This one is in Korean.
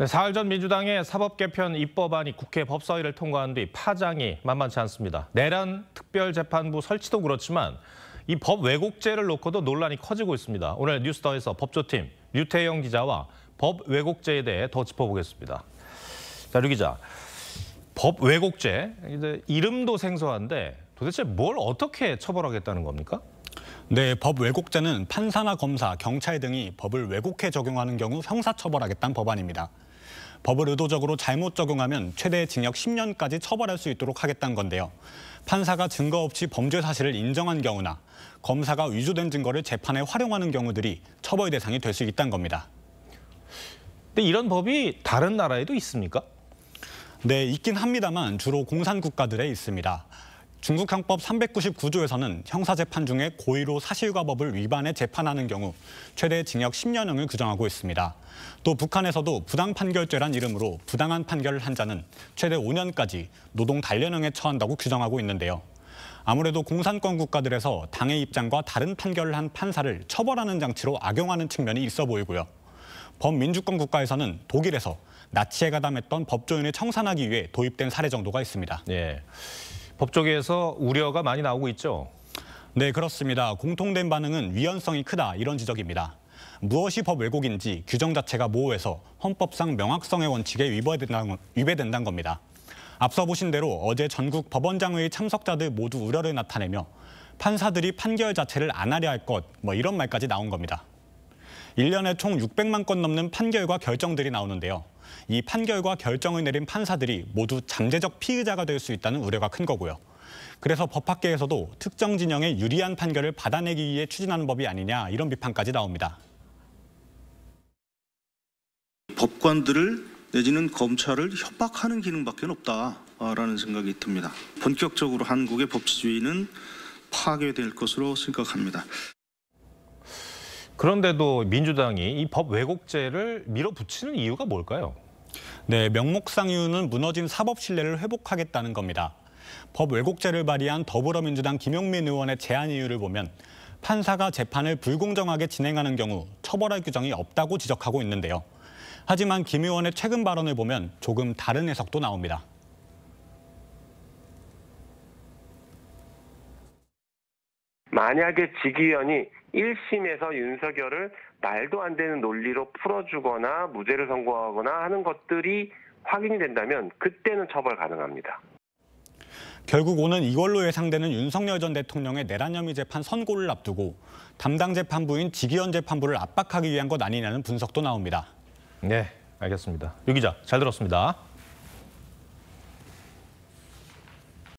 네, 사흘 전 민주당의 사법 개편 입법안이 국회 법사위를 통과한 뒤 파장이 만만치 않습니다. 내란 특별재판부 설치도 그렇지만 이 법 왜곡죄를 놓고도 논란이 커지고 있습니다. 오늘 뉴스더에서 법조팀 류태영 기자와 법 왜곡죄에 대해 더 짚어보겠습니다. 자, 류 기자, 법 왜곡죄, 이제 이름도 생소한데 도대체 뭘 어떻게 처벌하겠다는 겁니까? 네, 법 왜곡죄는 판사나 검사, 경찰 등이 법을 왜곡해 적용하는 경우 형사처벌하겠다는 법안입니다. 법을 의도적으로 잘못 적용하면 최대 징역 10년까지 처벌할 수 있도록 하겠다는 건데요. 판사가 증거 없이 범죄 사실을 인정한 경우나 검사가 위조된 증거를 재판에 활용하는 경우들이 처벌 대상이 될 수 있다는 겁니다. 근데 이런 법이 다른 나라에도 있습니까? 네, 있긴 합니다만 주로 공산국가들에 있습니다. 중국 형법 399조에서는 형사재판 중에 고의로 사실과법을 위반해 재판하는 경우 최대 징역 10년형을 규정하고 있습니다. 또 북한에서도 부당판결죄란 이름으로 부당한 판결을 한 자는 최대 5년까지 노동 단련형에 처한다고 규정하고 있는데요. 아무래도 공산권 국가들에서 당의 입장과 다른 판결을 한 판사를 처벌하는 장치로 악용하는 측면이 있어 보이고요. 범민주권 국가에서는 독일에서 나치에 가담했던 법조인을 청산하기 위해 도입된 사례 정도가 있습니다. 예. 법조계에서 우려가 많이 나오고 있죠? 네, 그렇습니다. 공통된 반응은 위헌성이 크다 이런 지적입니다. 무엇이 법 왜곡인지 규정 자체가 모호해서 헌법상 명확성의 원칙에 위배된다는 겁니다. 앞서 보신 대로 어제 전국 법원장회의 참석자들 모두 우려를 나타내며 판사들이 판결 자체를 안 하려 할 것, 이런 말까지 나온 겁니다. 1년에 총 600만 건 넘는 판결과 결정들이 나오는데요. 이 판결과 결정을 내린 판사들이 모두 잠재적 피의자가 될 수 있다는 우려가 큰 거고요. 그래서 법학계에서도 특정 진영에 유리한 판결을 받아내기 위해 추진하는 법이 아니냐 이런 비판까지 나옵니다. 법관들을 내지는 검찰을 협박하는 기능밖에 없다라는 생각이 듭니다. 본격적으로 한국의 법치주의는 파괴될 것으로 생각합니다. 그런데도 민주당이 이 법 왜곡죄를 밀어붙이는 이유가 뭘까요? 네, 명목상 이유는 무너진 사법 신뢰를 회복하겠다는 겁니다. 법 왜곡죄를 발의한 더불어민주당 김용민 의원의 제안 이유를 보면 판사가 재판을 불공정하게 진행하는 경우 처벌할 규정이 없다고 지적하고 있는데요. 하지만 김 의원의 최근 발언을 보면 조금 다른 해석도 나옵니다. 만약에 지기현이 1심에서 윤석열을 말도 안 되는 논리로 풀어주거나 무죄를 선고하거나 하는 것들이 확인이 된다면 그때는 처벌 가능합니다. 결국 오는 이걸로 예상되는 윤석열 전 대통령의 내란 혐의 재판 선고를 앞두고 담당 재판부인 지기현 재판부를 압박하기 위한 것 아니냐는 분석도 나옵니다. 네, 알겠습니다. 유 기자, 잘 들었습니다.